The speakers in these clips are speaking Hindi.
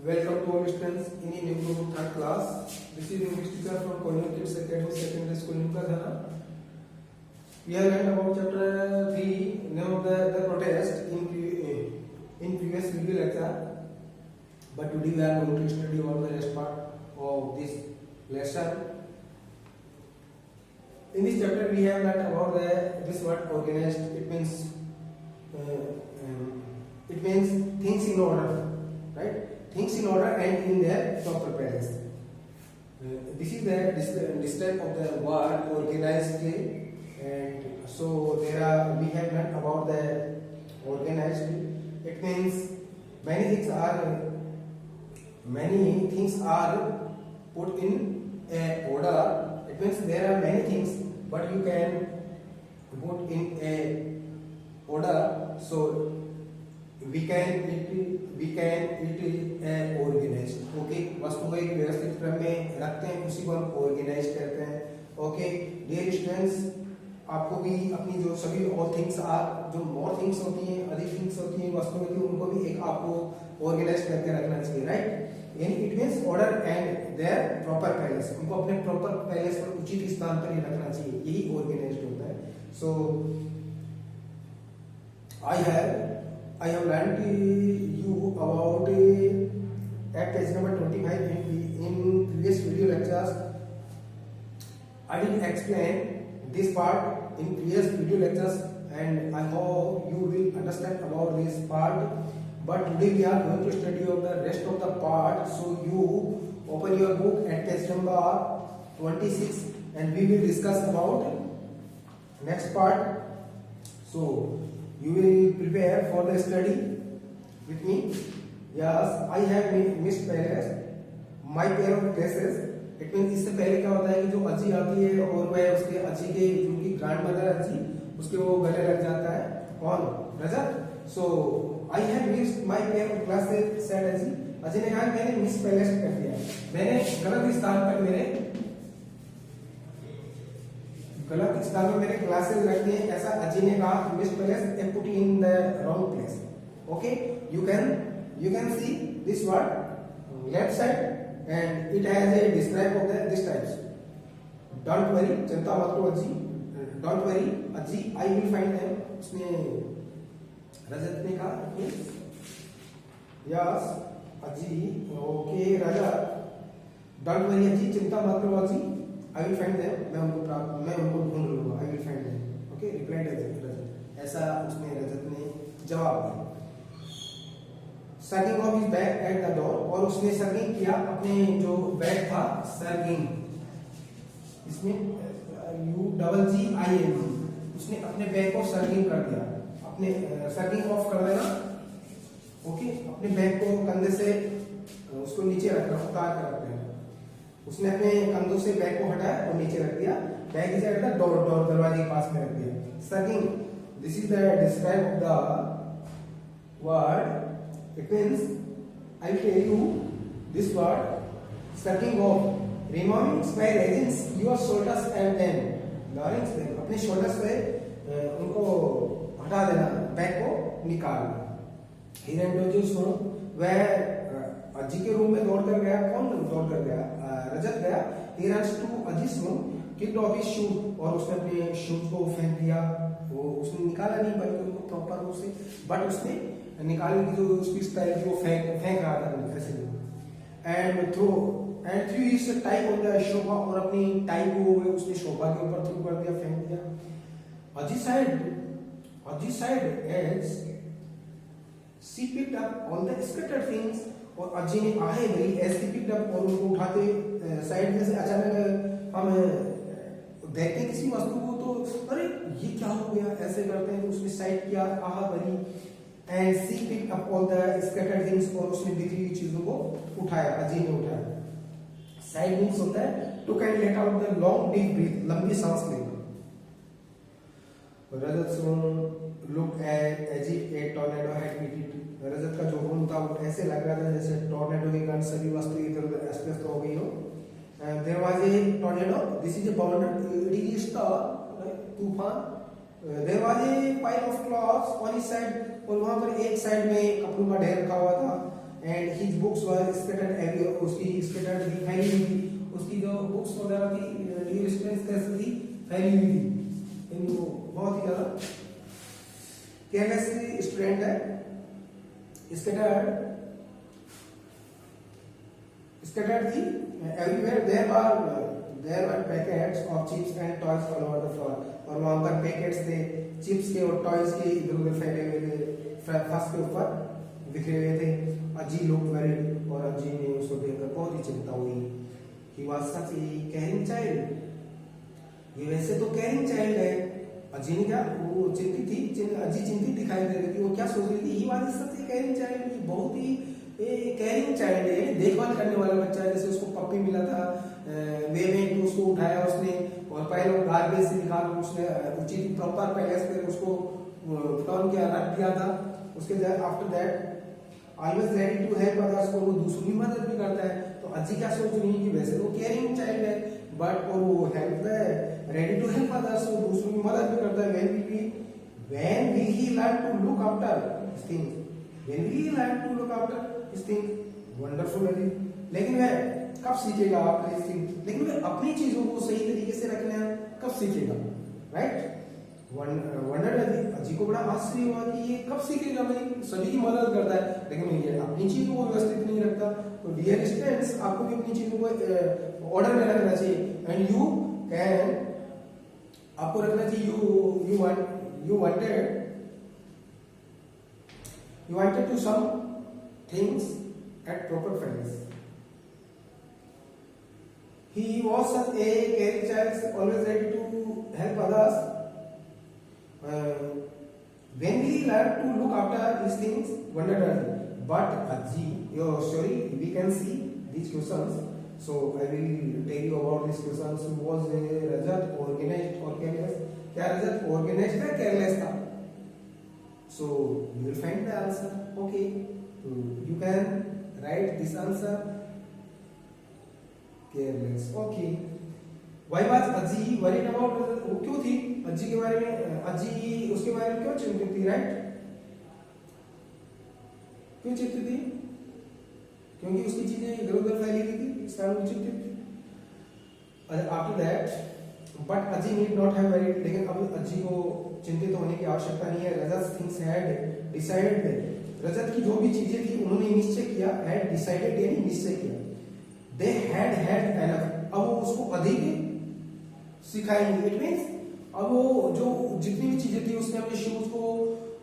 Welcome to all students in new third class. This is English teacher from Korean Kids Academy Secondary School in Kadana. We have learned about chapter 3, name of the protest in previous video lecture. But today we are going to study about the rest part of this lesson. In this chapter we have learned about this word organized. It means things in order, right? Things in order and in their proper place. This is this type of the word organized, and so we have learned about the organized. It means many things are put in a order. It means there are many things, but you can put in a order. So we can organized. Okay, वस्तु को एक व्यवस्थित क्रम में रखते हैं, उसी को हम ऑर्गेनाइज करते हैं. ओके डियर स्टूडेंट्स, आपको भी अपनी जो सभी ऑल थिंग्स आर, जो मोर थिंग्स होती हैं, अधिक थिंग्स होती हैं, वस्तु होती है, उनको भी एक आपको ऑर्गेनाइज करके रखना चाहिए, राइट? यानी it means order and there proper place. उनको अपने प्रॉपर प्लेस पर, उचित स्थान पर ही रखना चाहिए. यही ऑर्गेनाइज्ड होता है. सो I have learned you about at page number 25 in previous video lectures. I will explain this part in previous video lectures, and I hope you will understand about this part. But today we are going to study of the rest of the part. So you open your book at page number 26, and we will discuss about next part. So you will prepare for the study with me. Yes, I have missed pairs. My pair of places. It means इससे पहले क्या होता है कि जो अजी आती है और वह उसके अजी के जो कि ग्रैंड मदर अजी, उसके वो गले लग जाता है. कौन? रजत. So I have missed my pair of classes, said अजी. अजी ने कहा मैंने मिस पैलेस कर दिया, मैंने गलत स्थान पर मेरे क्लासेस रख दिए. ऐसा अजी ने कहा. Miss palace A put in the wrong place. Okay, you can see this word left side, and it has a describe of this types. Don't worry, चिंता मत करो अजी. Don't worry अजी, I will find them. उसने रजत ने कहा. Yes अजी. Okay Rajat. Don't worry अजी, चिंता मत करो अजी. I will find them. मैं उनको ढूंढ लूंगा. I will find them. Okay, replied रजत. ऐसा उसने रजत ने जवाब दिया. Shrugging off his bag at the door, और उसने सर्गिंग किया अपने जो बैग था, सर्गिंग, इसमें UGGING, उसने अपने बैग को सर्गिंग कर दिया. अपने सर्गिंग ऑफ कर देना. ओके, अपने बैग को कंधे से उसको नीचे रखना, उतार कर रख देना. उसने अपने कंधों से बैग को हटाया और नीचे रख दिया. Bag is at the door, दरवाजे के पास में रख दिया. Shrugging, this is the describe of the word. It means I tell you this word sucking off, removing by raising your shoulders and then lowering them. अपने shoulders पे उनको हटा देना, बैग को निकालना. He ran to his room, वह अजी के रूम में दौड़ कर गया. कौन दौड़ कर गया? रजत गया. He runs to अजी's room, kicked off his shoe, और उसने अपने शूज को फेंक दिया. वो उसने निकाला नहीं बल्कि उनको प्रॉपर रूप से, बट उसने निकालने की जो उसकी स्टाइल थी वो फेंक रहा था ऐसे. एंड थ्रू इस टाइप ऑफ द शोभा, और अपनी टाई को उसने शोभा के ऊपर थ्रू कर दिया, फेंक दिया. Ajji sighed as she picked up all the scattered things, और अजी ने आहे भरी एज शी पिक्ड अप, और उनको उठाते साइड में से अचानक हम देखते हैं किसी वस्तु को तो अरे ये क्या हो गया, ऐसे करते हैं. उसने साइड किया, आहा भरी, and she picked up all the scattered things, और उसने बिखरी हुई चीजों को उठाया. अजी ने उठाया. साइड मीन्स होता है to can let out the long deep breath, लंबी सांस लेना. Rajat look as if a tornado had hit it. Rajat का जो रूम था वो ऐसे लग रहा था जैसे टॉर्नेडो के कारण सभी वस्तु इधर उधर अस्त-व्यस्त हो गई हो. There was a tornado, this is a bounded, it is तूफान. There was a pile of cloths on his side, और वहां पर एक साइड में कपड़ों का ढेर रखा हुआ था. And his books were scattered everywhere, उसकी स्कैटर्ड थी, फैली हुई थी, उसकी जो बुक्स वगैरह थी डियर स्टूडेंट्स कैसी थी, फैली हुई थी। इनको बहुत ही ज्यादा केयरलेस स्टूडेंट है। Scattered थी everywhere, there were packets of chips and toys all over the floor, और वहां पर पैकेट्स थे चिप्स के और टॉयज के इधर उधर फैले हुए थे, फर्श के ऊपर बिखरे हुए थे। अजी looked worried, और अजी ने उसको देखकर बहुत ही चिंता हुई। He was such a caring child, ये वैसे तो caring child है। अजी ने क्या, वो चिंतित थी, अजी चिंतित दिखाई दे रही थी। वो क्या सोच रही थी, He was such a caring child, ये बहुत ही केयरिंग चाइल्ड है, देखभाल करने वाला बच्चा है। जैसे उसको पप्पी मिला था वे में, तो उसको उठाया उसने और पहले गार्बेज से निकाल उसने उचित प्रॉपर प्लेस पे उसको टर्न किया, रख दिया था। उसके after that always ready to help others, और वो दूसरों की मदद भी करता है। तो अजी क्या सोच रही है कि वैसे वो केयरिंग चाइल्ड है, बट और वो हेल्प है, रेडी टू हेल्प अदर्स, वो दूसरों की मदद भी करता है। when will he learn to look after his things, when will he learn to look after his things, wonderful है। लेकिन वह कब सीखेगा आपने इस थिंग, लेकिन वह अपनी चीजों को सही तरीके से रखना कब सीखेगा, राइट। वंडर अजी को बड़ा आश्चर्य हुआ कि ये कब सीखेगा, भाई सभी की मदद करता है लेकिन ये अपनी चीजों को व्यवस्थित नहीं रखता। तो डियर स्टूडेंट्स, आपको भी अपनी चीजों को ऑर्डर में रखना चाहिए, एंड यू कैन, आपको रखना चाहिए, you wanted to some things at proper place. He was such a caring child, always ready to help others. When he learned to look after his things, wondered Aji. But Aji, your story, we can see these questions. So I will tell you about these questions. Was Rajat organized or careless? क्या रजत organized था, careless था? So you will find the answer. Okay, you can write this answer. Careless. Okay. Why was Aji worried about Rajat? वो क्यों थी अज्जी के बारे में, अज्जी उसके बारे में क्यों चिंतित थी, राइट? क्यों चिंतित थी? क्योंकि उसकी चीजें इधर उधर फैली हुई थी, इस कारण वो चिंतित थी। आफ्टर दैट बट अजी नीड नॉट हैव वरीड, लेकिन अब अजी को चिंतित होने की आवश्यकता नहीं है। रजत थिंग्स हैड डिसाइडेड, रजत की जो भी चीजें थी उन्होंने निश्चय किया, हैड डिसाइडेड यानी निश्चय किया। दे हैड एनफ, अब वो उसको अधिक सिखाएंगे। इट मींस अब वो जो जितनी भी चीजें थी उसने अपने शूज को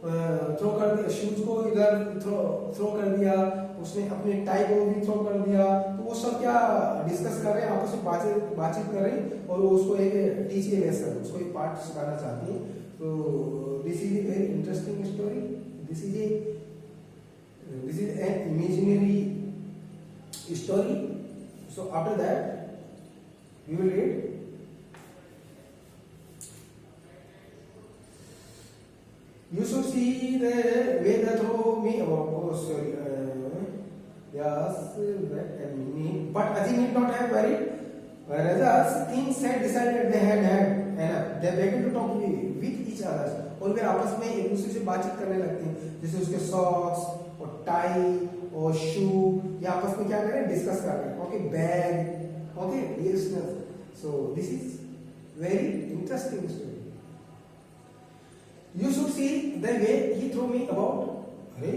थ्रो कर दिया, शूज को इधर थ्रो कर दिया, उसने अपने टाई को भी थ्रो कर दिया। तो वो सब क्या डिस्कस कर रहे हैं, आपस में बातचीत कर रहे हैं, और वो उसको एक टीच लेसन, उसको एक पार्ट सिखाना चाहती है। तो this is a very interesting story, this is an imaginary story. So after that we will read You should see the way that through me. Oh, sorry. Yes, but Aji need not have worried. Whereas things had decided, they had enough. They began to talk with each other. और वे आपस में एक दूसरे से बातचीत करने लगते हैं, जैसे उसके सॉक्स और टाई और शू, ये आपस में क्या करें, डिस्कस कर रहे हैं। Okay, bag, okay listeners, so this is very interesting story. You should see the way he threw me about. अरे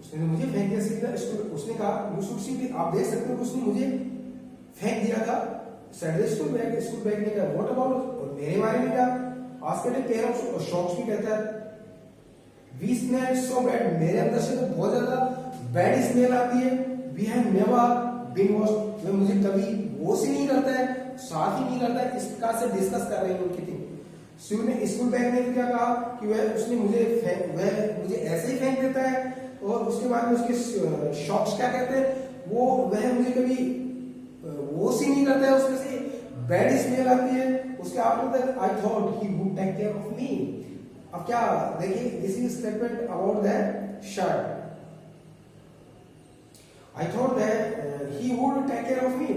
उसने मुझे फेंक दिया सीधा, उसने कहा you should see, आप देख सकते हो कि उसने मुझे फेंक दिया था। स्कूल बैग ने कहा what about, और मेरे बारे में क्या, asked a pair of socks भी कहता है। We smell so bad, मेरे अंदर से तो बहुत ज्यादा बैड स्मेल आती है। We have never been washed, वे मुझे कभी वॉश ही नहीं करता है, साफ ही नहीं करता है। इस प्रकार से डिस्कस कर रहे हैं उनकी थिंग। शिव ने स्कूल बैग ने क्या कहा कि वह मुझे ऐसे ही फेंक देता है, और उसके बाद में उसके शॉक्स क्या कहते हैं, वह मुझे कभी वॉश ही नहीं करता है, उसमें से बैड स्मेल आती है। उसके after I thought he would take care of me. अब क्या देखिए, this is statement about that shirt. I thought that he would take care of me,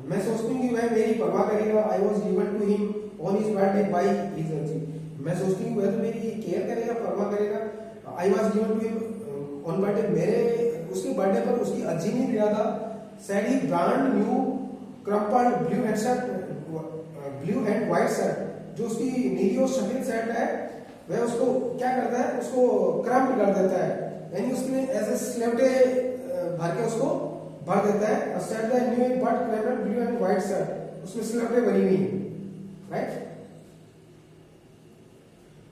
मैं सोचती हूँ कि वह मेरी परवाह करेगा। I was given to him on his birthday by his Ajji, मैं सोचती हूँ वह तो मेरी केयर करेगा, परवाह करेगा। I was given to him on birthday मेरे उसके बर्थडे पर उसकी अज्जी ने दिया था, said he brand new crumpled blue and shirt, blue and white shirt, जो उसकी नीली और सफेद शर्ट है वह उसको क्या करता है, उसको क्रम्प कर देता है, यानी उसने ऐसे स्लेवटे भर के उसको भर देता है। Said the new but crumpled blue and white shirt, उसमें स्लेवटे भरी हुई है, right.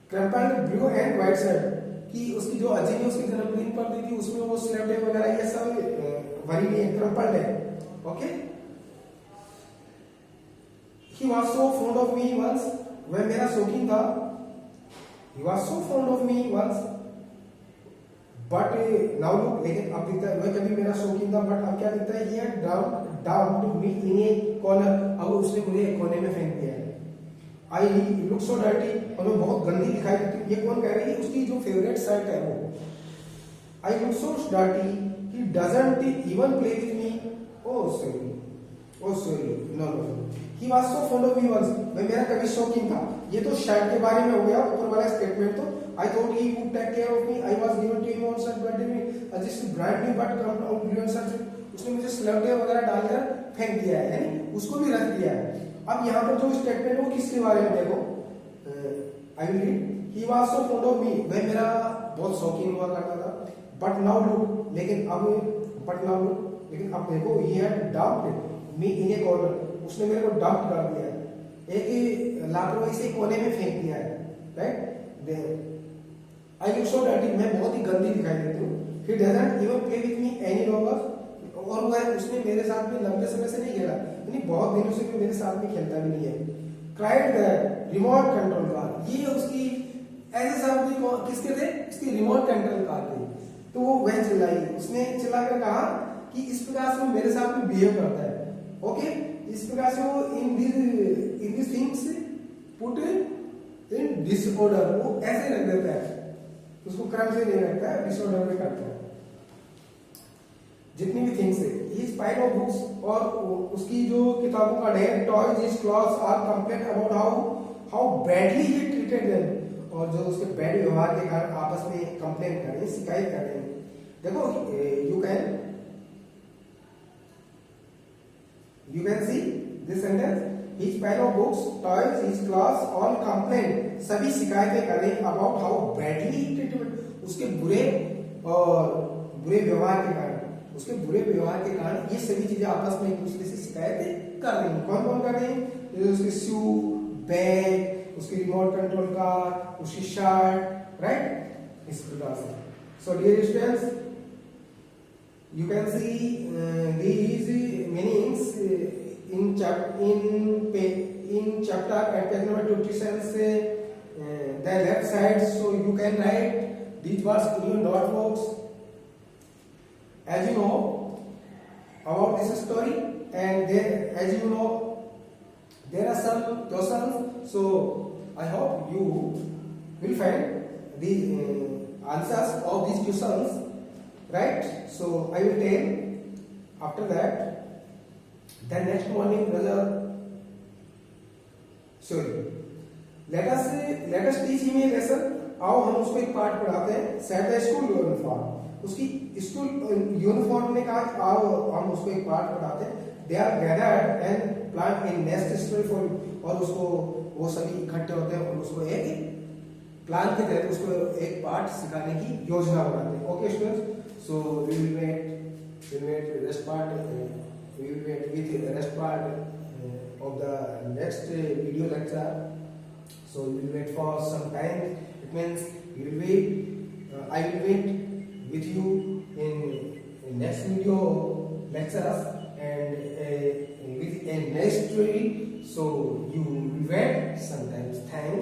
Crumpled blue and white shirt कि उसकी जो अजी ने उसके जन्मदिन पर दी थी उसमें वो स्लेवटे वगैरह ये सब भरी हुई है, क्रम्पल्ड है, okay. He was so fond of me once, वह मेरा शौकीन था। He was so fond of me once, but now look, लेकिन अब दिखता है वह कभी मेरा शौकीन था, बट अब क्या दिखता है, he had dumped me in a corner, अब उसने मुझे एक कोने में फेंक दिया है। I look so dirty, और मैं बहुत गंदी दिखाई देती हूँ। ये कौन कह रही है, उसकी जो फेवरेट शर्ट है वो। I look so dirty, he doesn't even play with me. Oh sorry, no. He was so fond of me once, वह मेरा कभी शौकीन था। ये तो शर्ट के बारे में हो गया, ऊपर वाला स्टेटमेंट तो I thought he would take care of me, I was given to him on such birthday में, जिस brand new but blue and shirt, उसने मुझे स्लेवटे वगैरह डालकर फेंक दिया है, यानी उसको भी रख दिया है। अब यहाँ पर जो स्टेटमेंट है वो किसके बारे में देखो, I will read, he was so fond of me, वह मेरा बहुत शौकीन हुआ करता था, but now look, लेकिन अब देखो, he had dumped me in a corner, उसने मेरे को डंप कर दिया है, एक ही लापरवाही से कोने में फेंक दिया है, right. I look so dirty, मैं बहुत ही गंदी दिखाई देती हूँ। He doesn't even play with me any longer, और वह उसने मेरे साथ में लंबे समय से नहीं खेला, यानी बहुत दिनों से मेरे साथ में खेलता भी नहीं है। Cried the remote control car, ये उसकी ऐसे शब्द किसके थे, उसकी रिमोट कंट्रोल कार थी, तो वो वह चिल्लाई, उसने चिल्लाकर कहा कि इस प्रकार से वो मेरे साथ में बिहेव करता है, ओके। इस प्रकार से वो in this things put in disorder, वो ऐसे रख देता है, उसको क्रम से नहीं रखता है, डिसऑर्डर में करता है जितनी भी थिंग्स है। ही स्पाइड ऑफ बुक्स, और उसकी जो किताबों का ढेर, toys, his clothes are complaint about how badly he treated them, और जो उसके बैड व्यवहार के कारण आपस में कंप्लेंट कर रहे हैं, शिकायत कर रहे हैं। देखो you can see this sentence, his pile of books, toys, his class all complain, सभी शिकायतें कर रहे हैं about how badly he treated, उसके बुरे व्यवहार के कारण ये सभी चीजें आपस में एक दूसरे से शिकायतें कर रही हैं। कौन कर रहे हैं, उसके शू, बैग, उसकी रिमोट कंट्रोल कार, उसकी शर्ट, राइट, इस प्रकार से। So dear students, you can see these meanings in chapter at page number 27, the left side, so you can write these words in your notebooks. As you know about this story, and as you know there are some questions, so I hope you will find the answers of these questions, right? So I will tell after that. Then next morning, let us teach him a lesson. आओ हम उसको एक पाठ पढ़ाते हैं। Set the school uniform, उसकी स्कूल यूनिफॉर्म ने कहा आओ हम उसको एक पाठ पढ़ाते हैं। They are gathered and plant a nest story for you, और उसको वो सभी इकट्ठे होते हैं और उसको एक प्लान के तहत उसको एक पाठ सिखाने की योजना बनाते हैं। Okay students, so we will wait rest part. We will wait with the rest part of the next video lecture. So we will wait for some time. It means you will wait. I will wait with you in next video lectures and with a next story. So you will wait sometimes. Thank